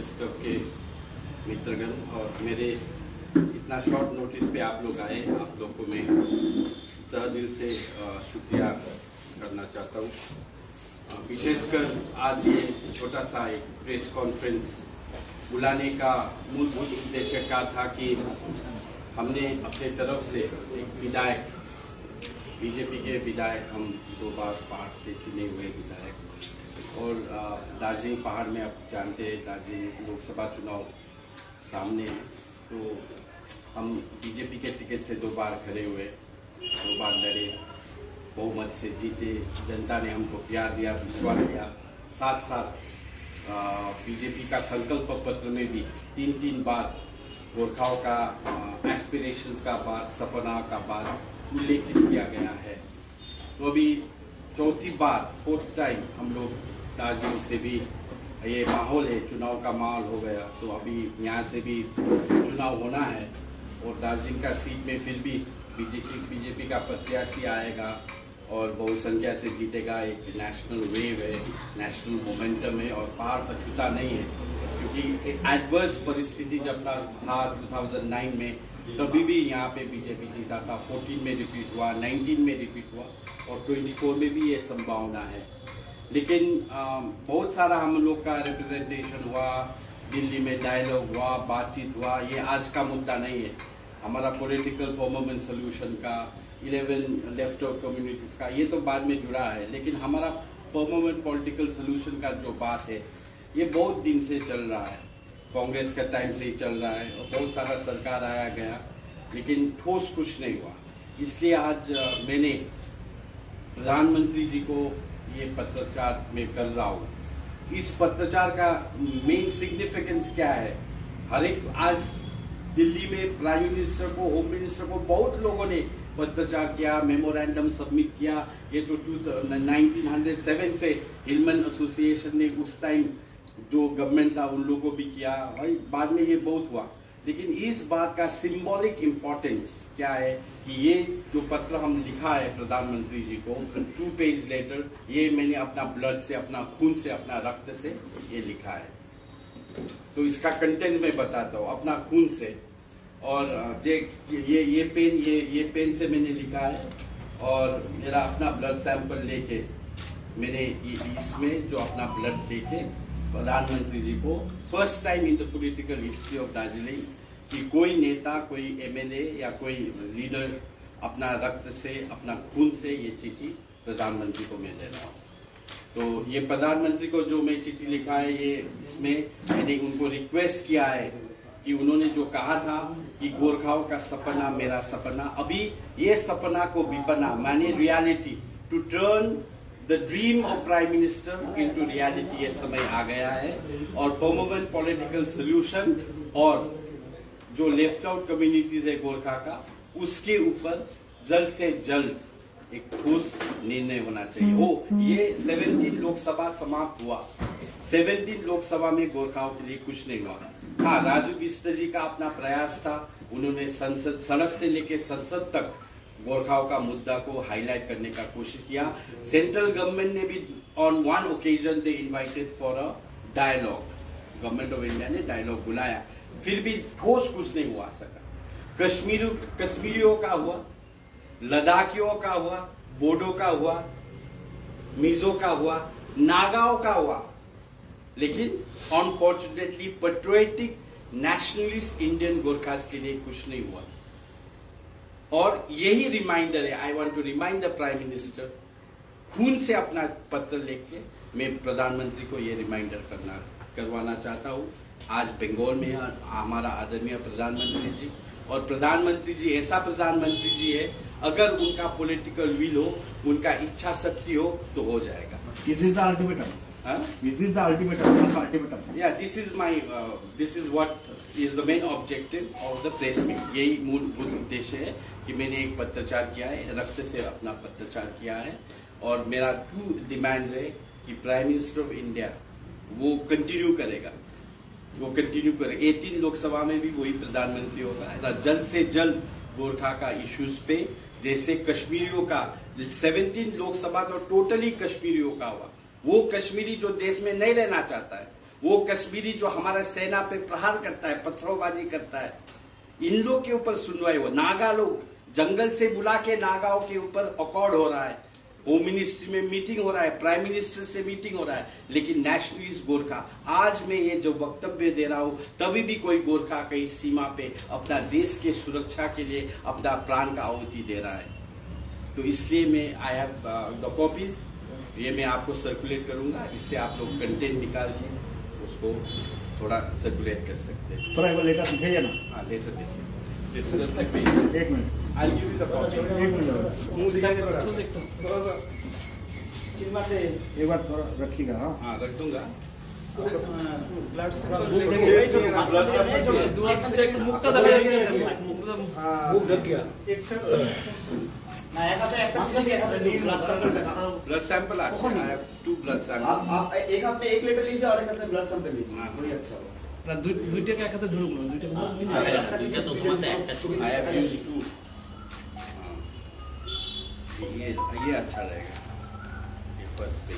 Minister के मित्रगण और मेरे इतना शॉर्ट नोटिस पे आप लोग आए, आप लोग को मैं तहे दिल से शुक्रिया करना चाहता हूँ। विशेषकर आज ये छोटा सा एक प्रेस कॉन्फ्रेंस बुलाने का मूलभूत उद्देश्य क्या था कि हमने अपने तरफ से एक विधायक, बीजेपी के विधायक, हम 2 बार पहाड़ से चुने हुए विधायक, और दार्जिलिंग पहाड़ में आप जानते हैं दार्जिलिंग लोकसभा चुनाव सामने है, तो हम बीजेपी के टिकट से 2 बार खड़े हुए, 2 बार लड़े, बहुमत से जीते, जनता ने हमको प्यार दिया, विश्वास दिया। साथ साथ बीजेपी का संकल्प पत्र में भी 3 बार गोरखाओं का एस्पिरेशंस का बात, सपना का बात उल्लेखित किया गया है। तो अभी 4थी बार, 4th टाइम हम लोग दार्जिलिंग से भी ये माहौल है, चुनाव का माहौल हो गया, तो अभी यहाँ से भी चुनाव होना है और दार्जिलिंग का सीट में फिर भी बीजेपी का प्रत्याशी आएगा और बहुसंख्या से जीतेगा। एक नेशनल वेव है, नेशनल मोमेंटम है और पहाड़ अछूता नहीं है, क्योंकि एक एडवर्स परिस्थिति जब था 2009 में, तभी भी यहाँ पे बीजेपी जीता था। 14 में रिपीट हुआ, 19 में रिपीट हुआ और 24 में भी ये संभावना है। लेकिन बहुत सारा हम लोग का रिप्रेजेंटेशन हुआ, दिल्ली में डायलॉग हुआ, बातचीत हुआ, ये आज का मुद्दा नहीं है। हमारा पॉलिटिकल परमानेंट सोल्यूशन का, 11 लेफ्ट आउट कम्युनिटीज का, ये तो बाद में जुड़ा है, लेकिन हमारा परमानेंट पॉलिटिकल सोल्यूशन का जो बात है ये बहुत दिन से चल रहा है, कांग्रेस का टाइम से ही चल रहा है और बहुत सारा सरकार आया गया, लेकिन ठोस कुछ नहीं हुआ। इसलिए आज मैंने प्रधानमंत्री जी को ये पत्रचार में कर रहा हूँ। इस पत्रचार का मेन सिग्निफिकेंस क्या है? हर एक आज दिल्ली में प्राइम मिनिस्टर को, होम मिनिस्टर को बहुत लोगों ने पत्रचार किया, मेमोरेंडम सबमिट किया। ये तो 1907 से हिलमन एसोसिएशन ने उस टाइम जो गवर्नमेंट था उन लोगों को भी किया, भाई बाद में ये बहुत हुआ। लेकिन इस बात का सिंबॉलिक इम्पोर्टेंस क्या है कि ये जो पत्र हम लिखा है प्रधानमंत्री जी को 2 पेज लेटर, ये मैंने अपना ब्लड से, अपना खून से, अपना रक्त से ये लिखा है। तो इसका कंटेंट मैं बताता हूँ अपना खून से, और ये पेन से मैंने लिखा है और मेरा अपना ब्लड सैंपल लेके मैंने इसमें जो अपना ब्लड लेके प्रधानमंत्री जी को first time in the political history of Darjeeling कि कोई नेता, कोई एमएलए या कोई लीडर अपना रक्त से, अपना खून से ये चिट्ठी प्रधानमंत्री को मैं दे रहा हूँ। तो ये प्रधानमंत्री को जो मैं चिट्ठी लिखा है, ये इसमें मैंने उनको रिक्वेस्ट किया है कि उन्होंने जो कहा था कि गोरखाओं का सपना मेरा सपना, अभी ये सपना को विपना माने reality, to turn the dream of prime minister into reality, ये समय आ गया है। और परमानेंट पॉलिटिकल सोल्यूशन और जो लेफ्ट आउट कम्युनिटीज है गोरखा का, उसके ऊपर जल्द से जल्द एक ठोस निर्णय होना चाहिए। हो ये 17 लोकसभा समाप्त हुआ, 17 लोकसभा में गोरखाओं के लिए कुछ नहीं हुआ। हाँ, राजू बिष्ट जी का अपना प्रयास था, उन्होंने संसद, सड़क से लेकर संसद तक गोरखाओं का मुद्दा को हाईलाइट करने का कोशिश किया। सेंट्रल गवर्नमेंट ने भी on 1 occasion they invited for a dialogue, government of India ने डायलॉग बुलाया, फिर भी ठोस कुछ नहीं हुआ सका। कश्मीरियों का हुआ, लद्दाखियों का हुआ, बोडो का हुआ, मिजो का हुआ, नागाओं का हुआ, लेकिन unfortunately patriotic nationalist Indian Gorkhas के लिए कुछ नहीं हुआ। और यही रिमाइंडर है, I want to remind the prime minister, खून से अपना पत्र लिख के मैं प्रधानमंत्री को ये रिमाइंडर करवाना चाहता हूँ। आज बंगाल में हमारा आदरणीय प्रधानमंत्री जी, और प्रधानमंत्री जी ऐसा प्रधानमंत्री जी है, अगर उनका पॉलिटिकल विल हो, उनका इच्छा शक्ति हो तो हो जाएगा। Is this the ultimatum? Is this the ultimatum? First ultimatum? Yeah, this is what is the main objective of the press meet. यही मूलभूत उद्देश्य है कि मैंने एक पत्रचार किया है, रक्त से अपना पत्रचार किया है, और मेरा 2 डिमांड्स है कि प्राइम मिनिस्टर ऑफ इंडिया वो कंटिन्यू करेगा, वो कंटिन्यू करे। 18 लोकसभा में भी वही प्रधानमंत्री होगा। जल्द से जल्द गोरखा का इश्यूज पे, जैसे कश्मीरियों का 17 लोकसभा तो टोटली कश्मीरियों का हुआ, वो कश्मीरी जो देश में नहीं रहना चाहता है, वो कश्मीरी जो हमारा सेना पे प्रहार करता है, पत्थरबाजी करता है, इन लोग के ऊपर सुनवाई हो। नागा लोग जंगल से बुला के नागाओं के ऊपर अकॉर्ड हो रहा है, होम मिनिस्ट्री में मीटिंग हो रहा है, प्राइम मिनिस्टर से मीटिंग हो रहा है, लेकिन नेशनलिस्ट गोरखा, आज मैं ये जो वक्तव्य दे रहा हूं तभी भी कोई गोरखा कहीं सीमा पे अपना देश के सुरक्षा के लिए अपना प्राण का आहुति दे रहा है। तो इसलिए मैं आई हैव द कॉपीज, ये मैं आपको सर्कुलेट करूंगा, इससे आप लोग कंटेंट निकाल के उसको थोड़ा सर्कुलेट कर सकते हैं। थोड़ा एक बार लेटर भेजिए ना। हाँ, लेटर देखिए। This is the एक minute, I'll give you the copies. एक मिनट, एक बार थोड़ा रखिएगा। हाँ, हाँ, रख दूंगा। ब्लड सैंपल अच्छा है, I have 2 blood samples. आप एक हाथ में 1 लीटर लीजिए और एक हाथ में ब्लड सैंपल लीजिए, हाँ। बड़ी अच्छा होगा। দুইটাকে একসাথে ধরুন না, দুইটাকে I have used to. ये अच्छा रहेगा, ये फर्स्ट पे।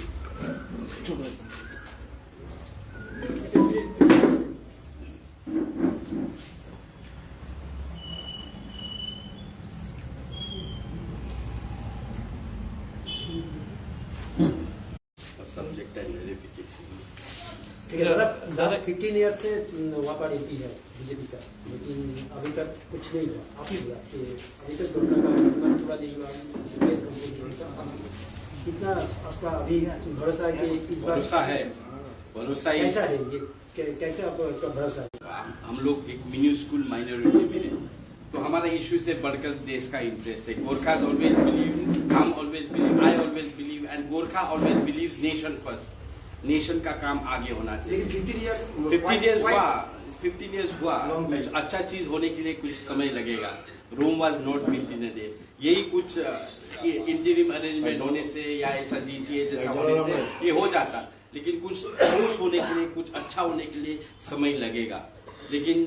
Subject and verification. ठीक है दादा, दादा 15 ईयर से वहाँ पर एमपी है बीजेपी का, लेकिन अभी तक कुछ नहीं हुआ। आप ही बोला कि अभी तक गोरखा का वर्तमान पूरा नहीं हुआ, केस कंप्लीट नहीं हुआ। कितना आपका अभी भरोसा है कि इस बार भरोसा है, भरोसा ही कैसा है ये, कैसे आपको इसका भरोसा है? हम लोग एक मिन्यूस्कूल माइनॉरिटी में हैं, तो हमारा इश्यू से बढ़कर देश का इंटरेस्ट है। गोरखा ऑलवेज बिलीव, हम always believe, I always believe and Gorkha always believes nation first. Nation का काम आगे होना चाहिए। लेकिन 15 ईयर्स 15 years हुआ, कुछ अच्छा चीज होने के लिए कुछ समय लगेगा। Rome was not built in a day. यही कुछ इंटरिम अरेंजमेंट होने से या ऐसा जीटीए जैसा होने से ये हो जाता, लेकिन कुछ ठोस होने के लिए, कुछ अच्छा होने के लिए समय लगेगा। लेकिन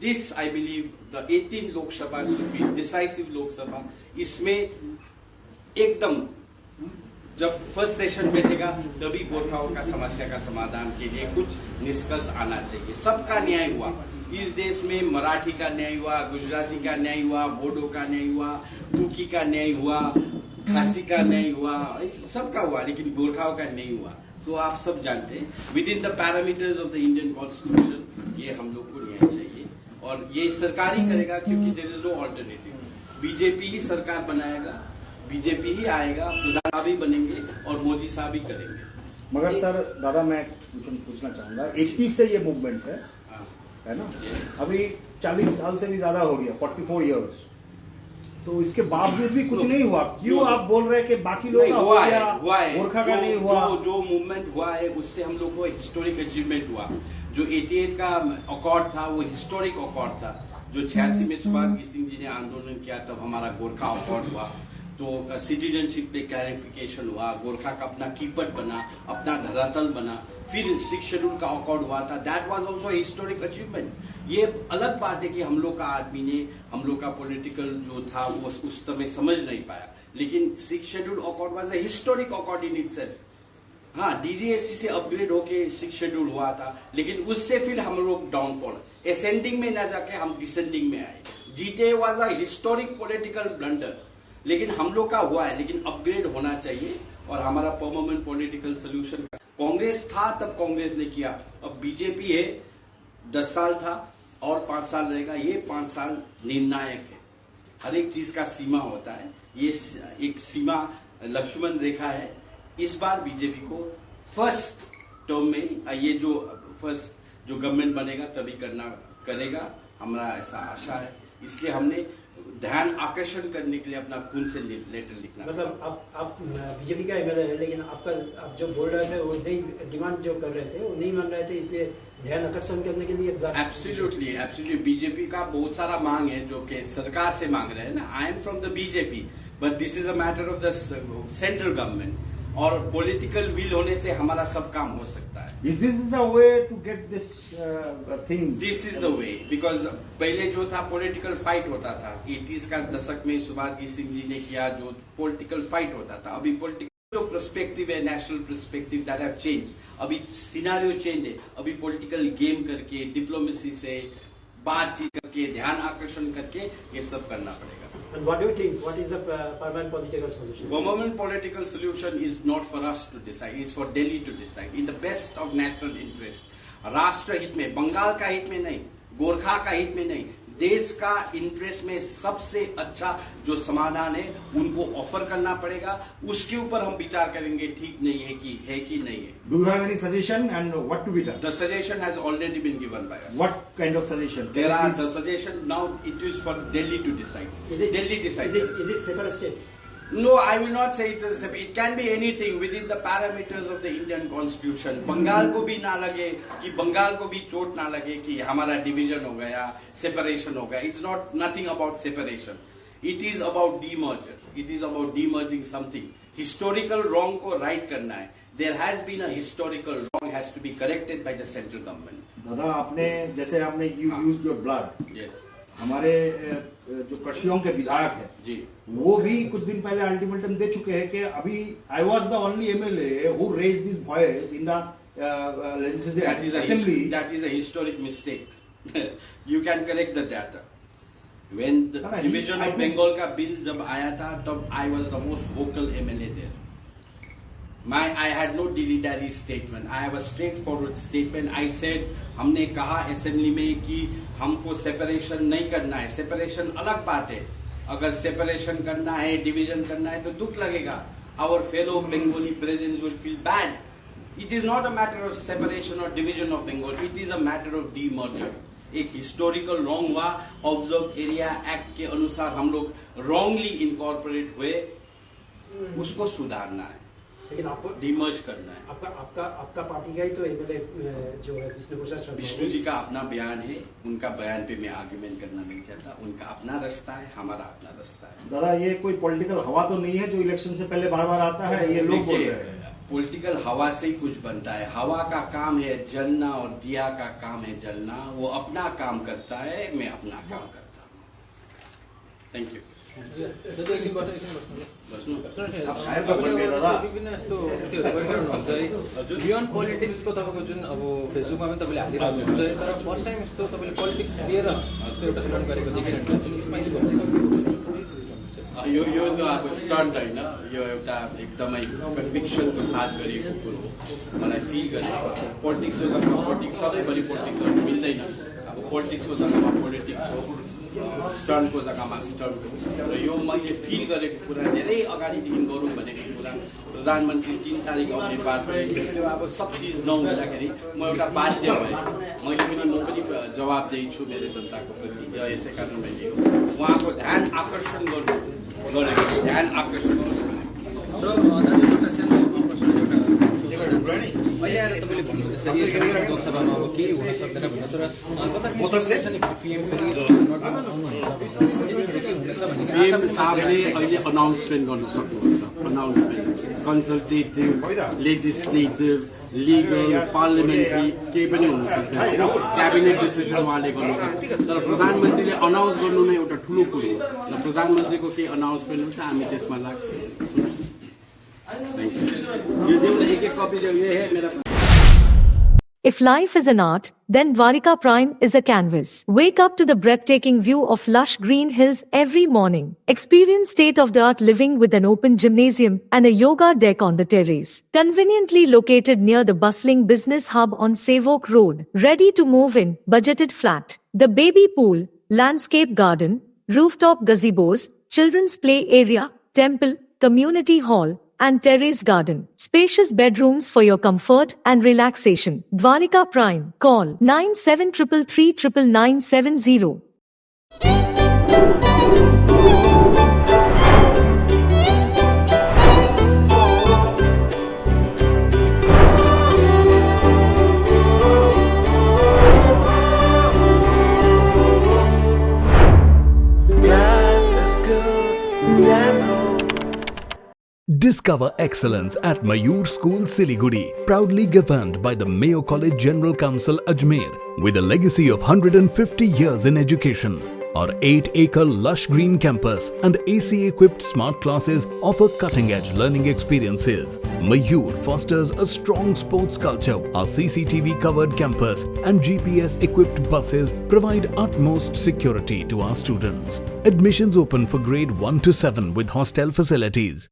this I believe the 18 Lok Sabha should be decisive Lok Sabha. इसमें एकदम जब फर्स्ट सेशन बैठेगा तभी गोरखाओं का समस्या का समाधान के लिए कुछ निष्कर्ष आना चाहिए। सबका न्याय हुआ इस देश में, मराठी का न्याय हुआ, गुजराती का न्याय हुआ, बोडो का न्याय हुआ, कुकी का न्याय हुआ, खासी का न्याय हुआ, सबका हुआ, लेकिन गोरखाओं का नहीं हुआ। तो आप सब जानते हैं with in the parameters of the Indian constitution ये हम लोग को न्याय चाहिए, और ये सरकार ही करेगा, क्योंकि there is no alternative. BJP ही सरकार बनाएगा, बीजेपी ही आएगा, प्रधान भी बनेंगे और मोदी साहब ही करेंगे। मगर सर दादा मैं पूछना चाहूंगा, 80 से ये मूवमेंट है ना? अभी 40 साल से भी ज्यादा हो गया, 44 इयर्स, तो इसके बावजूद भी कुछ नहीं हुआ। क्यों आप बोल रहे हैं कि बाकी लोग का हुआ गया, है, गोरखा का नहीं हुआ? जो मूवमेंट हुआ है उससे हम लोग को हिस्टोरिक अचीवमेंट हुआ। जो 88 का अकॉर्ड था वो हिस्टोरिक अकॉर्ड था। जो 86 में सुभाष सिंह जी ने आंदोलन किया तब हमारा गोरखा अकॉर्ड हुआ, तो सिटीजनशिप पे क्लैरिफिकेशन हुआ, गोरखा का अपना कीपट बना, अपना धरातल बना, फिर 6 शेड्यूल का अकॉर्ड हुआ था। That was also historic achievement. ये अलग बात है कि हम लोग का आदमी ने, हम लोग का पॉलिटिकल जो था वो उस समय समझ नहीं पाया, लेकिन 6 schedule accord was a historic accord in itself. हाँ, डीजीएससी से अपग्रेड होके 6 शेड्यूल हुआ था, लेकिन उससे फिर हम लोग डाउनफॉल, असेंडिंग में न जाके हम डिसेंडिंग में आए। GTA was a historic political blunder, लेकिन हम लोग का हुआ है, लेकिन अपग्रेड होना चाहिए और हमारा परमानेंट पॉलिटिकल सोल्यूशन। कांग्रेस था तब कांग्रेस ने किया, अब बीजेपी है, 10 साल था और 5 साल रहेगा। ये 5 साल निर्णायक है, हर एक चीज का सीमा होता है, ये एक सीमा लक्ष्मण रेखा है। इस बार बीजेपी को फर्स्ट टर्म में ये जो फर्स्ट जो गवर्नमेंट बनेगा तभी करेगा, हमारा ऐसा आशा है। इसलिए हमने ध्यान आकर्षण करने के लिए अपना खून से लेटर लिखना। मतलब आप बीजेपी का एमएलए है, लेकिन आप जो बोल रहे थे वो नहीं, डिमांड जो कर रहे थे वो नहीं मान रहे थे, इसलिए ध्यान आकर्षण करने के लिए एब्सोल्युटली बीजेपी का बहुत सारा मांग है जो कि सरकार से मांग रहे हैं ना। I am from the BJP, but this is a matter of the central government, और पॉलिटिकल विल होने से हमारा सब काम हो सकता है। Is this the way to get this thing? This is the way, because पहले जो था पॉलिटिकल फाइट होता था, 80s का दशक में सुभाष सिंह जी ने किया, जो पॉलिटिकल फाइट होता था। अभी पॉलिटिकल जो पर्सपेक्टिव है national perspective that have change, अभी सिनेरियो चेंज है, अभी पॉलिटिकल गेम करके डिप्लोमेसी से बातचीत करके ध्यान आकर्षण करके ये सब करना पड़ेगा. And what do you think? What is the permanent political solution? Permanent political solution is not for us to decide, it's for Delhi to decide in the best of national interest. राष्ट्र हित में, बंगाल का हित में नहीं, गोरखा का हित में नहीं, देश का इंटरेस्ट में सबसे अच्छा जो समाधान है उनको ऑफर करना पड़ेगा. उसके ऊपर हम विचार करेंगे ठीक नहीं है कि नहीं है. Do you have any suggestion and what to be done? The suggestion has already been given by us. What kind of suggestion? There are the suggestion now. It is for Delhi to decide. Is it Delhi decide? Is it separate state? No, I will not say it is separate. It can be anything within the parameters of the Indian Constitution. Bengal को भी ना लगे कि बंगाल को भी चोट ना लगे कि हमारा डिवीजन हो गया, सेपरेशन हो गया. It's not nothing about separation. It is about demerger. It is about demerging something. Historical wrong को right करना है. There has been a historical wrong has to be corrected by the central government. दादा आपने जैसे आपने use your blood. Yes. हमारे जो कशियों के विधायक है जी, वो भी कुछ दिन पहले अल्टीमेटम दे चुके हैं कि अभी I was the only MLA who raise this voice in the legislative assembly. that is a historic mistake. You can correct the data. When the division of Bengal का bill जब आया था तब I was the most vocal MLA there. I had no dilly-dally statement. I have a straightforward statement. I said, हमने कहा assembly में कि हमको सेपरेशन नहीं करना है. सेपरेशन अलग बात है. अगर सेपरेशन करना है, डिवीजन करना है तो दुख लगेगा. Our fellow Bengali brethren will feel bad. It is not a matter of separation or division of Bengal. It is a matter of demerger. एक हिस्टोरिकल रॉन्ग हुआ. ऑब्जर्व एरिया एक्ट के अनुसार हम लोग रॉन्गली इनकॉर्पोरेट हुए. उसको सुधारना है, लेकिन आपको डिमर्ज करना है. आपका पार्टी का ही तो एमएलए जो है विष्णु प्रसाद शर्मा. विष्णु जी का अपना बयान है. उनका बयान पे मैं आर्ग्यूमेंट करना नहीं चाहता. उनका अपना रास्ता है, हमारा अपना रास्ता है. दादा ये कोई पॉलिटिकल हवा तो नहीं है जो इलेक्शन से पहले बार बार आता है. ये लोग बोल रहे हैं पॉलिटिकल हवा से ही कुछ बनता है. हवा का काम है जलना और दिया का काम है जलना. वो अपना काम करता है, मैं अपना काम करता हूँ. Thank you. बियोन्ड पोलिटिक्सको तपाईँको जुन अब फेसबुकमा पनि तपाईँले हालिरहेको हुन्छ, तर फर्स्ट टाइम यस्तो तपाईँले पोलिटिक्स लिएर एउटा स्टन्ट गरेको देखिरहनुहुन्छ. यसमा के भन्नुहुन्छ? यो त अब स्टन्ट होइन, यो एउटा एकदमै कन्भिक्सनको साथ गरिएको कुरो हो. मलाई फिल गरेको पोलिटिक्सको जग्गामा पोलिटिक्स सधैँभरि पोलिटिक्स गर्नु मिल्दैन. अब पोलिटिक्सको जग्गामा पोलिटिक्स हो, स्टन्टको जग्गामा स्टन्ट हो. र यो मैले फिल गरेको कुरा धेरै अगाडिदेखि गरौँ भनेको कुरा. प्रधानमन्त्री 3 तारिक आउने बात त्यो अब सब चिज नहुँदाखेरि म एउटा बाध्य भएँ. मैले पनि म पनि जवाबदेही छु मेरो जनताको प्रति. यसै कारण मैले उहाँको ध्यान आकर्षण गरेको ध्यान आकर्षण गर्नु. अहिले आएर तपाईँले भन्नुहुँदैछ कि लोकसभामा अब केही हुन सक्दैन भनेर, तर पीएम साहबले अहिले अनाउन्समेन्ट गर्नु सक्नुहुन्छ. Announcement consultative, legislative, legal, parliamentary केही पनि हुन सक्दैन. क्याबिनेट डिसिजन उहाँले गर्नुहुन्छ. तर प्रधानमन्त्रीले अनाउन्स गर्नु नै एउटा ठुलो कुरो हो. र प्रधानमन्त्रीको केही अनाउन्समेन्ट हुन्छ हामी त्यसमा लाग्छौँ. यो देउन एक कपी देऊ. ये है मेरा. If life is an art, then Dwarika Prime is a canvas. Wake up to the breathtaking view of lush green hills every morning. Experience state-of-the-art living with an open gymnasium and a yoga deck on the terrace. Conveniently located near the bustling business hub on Savoke Road. Ready to move in, budgeted flat. The baby pool, landscape garden, rooftop gazebos, children's play area, temple, community hall, and terrace garden. Spacious bedrooms for your comfort and relaxation. Dwarika Prime. Call 9733399970. Discover excellence at Mayur School, Siliguri, proudly governed by the Mayo College General Council, Ajmer, with a legacy of 150 years in education. Our 8-acre lush green campus and AC-equipped smart classes offer cutting-edge learning experiences. Mayur fosters a strong sports culture. Our CCTV-covered campus and GPS-equipped buses provide utmost security to our students. Admissions open for grade 1 to 7 with hostel facilities.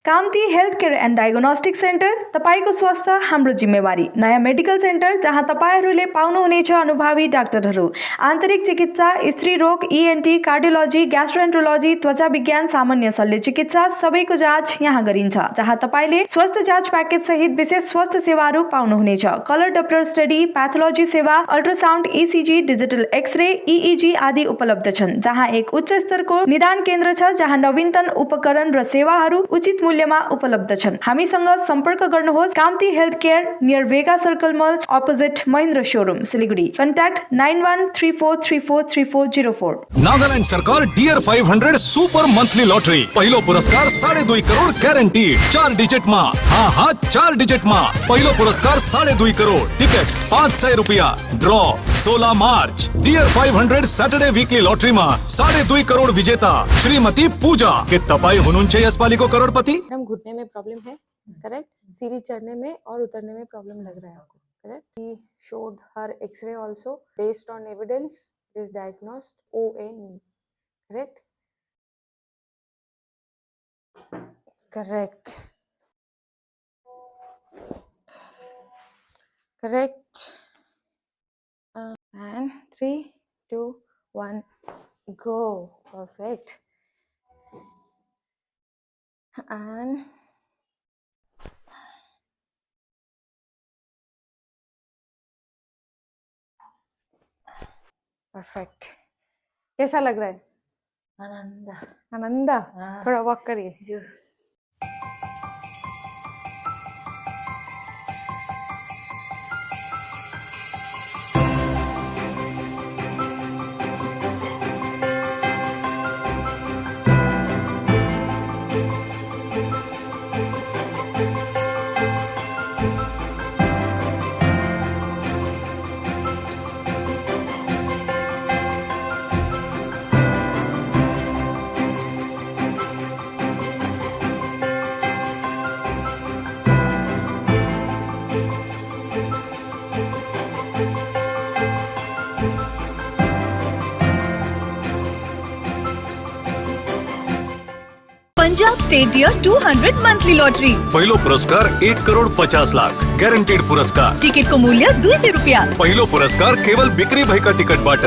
Kamati health care and diagnostic centre तपाईको स्वास्थ्य हाम्रो जिम्मेवारी। नयाँ medical centre जहाँ तपाईहरूले पाउनुहुनेछ अनुभवी डाक्टरहरू, आन्तरिक चिकित्सा, स्त्री रोग, ENT, कार्डियोलोजी, ग्यास्ट्रोएन्ट्रोलोजी, त्वचा विज्ञान, सामान्य शल्य चिकित्सा सबैको जाँच यहाँ गरिन्छ। जहाँ तपाईले स्वास्थ्य जाँच प्याकेज सहित विशेष स्वास्थ्य सेवाहरू पाउनुहुनेछ। कलर डप्लर स्टडी, प्याथोलोजी सेवा, ultrasound, ECG, digital x-ray, EEG आदि उपलब्ध छन्। जहाँ एक उच्च स्तरको निदान केन्द्र छ जहाँ नवीनतम उपकरण र सेवाहरू उचित मूल्यमा उपलब्ध छन्। हामीसँग सम्पर्क गर्नुहोस्। कामती हेल्थ केयर नियर वेगा सर्कल मल opposite Mahindra showroom Siliguri. Contact 9134343404। Nagaland सरकार डियर 500 सुपर मंथली लॉटरी पहिलो पुरस्कार 2.5 करोड़ गारंटीड 4 डिजिट में। हाँ 4 डिजिट में पहिलो पुरस्कार 2.5 करोड़, टिकट 500 रुपया, ड्रॉ 16 मार्च। डियर 500 सैटरडे वीकली लॉटरी में 2.5 करोड़ विजेता श्रीमती पूजा के तपाई हुनुहुन्छ यसपालिको करोड़पति। मैडम घुटने में प्रॉब्लम है, करेक्ट? सीढ़ी चढ़ने में और उतरने में प्रॉब्लम लग रहा है आपको, correct? He showed her X-ray also based on evidence. It is diagnosed OA knee, correct? Correct. Correct. And 3, 2, 1, go. Perfect. And perfect. कैसा लग रहा है? आनंदा थोड़ा वॉक करिए। Punjab state year 200 monthly lottery. पहिलो पुरस्कार 1 करोड़ 50 लाख गारंटीड पुरस्कार। टिकट को मूल्य 200 रुपया। पहिलो पुरस्कार केवल बिक्री भएका टिकटबाट।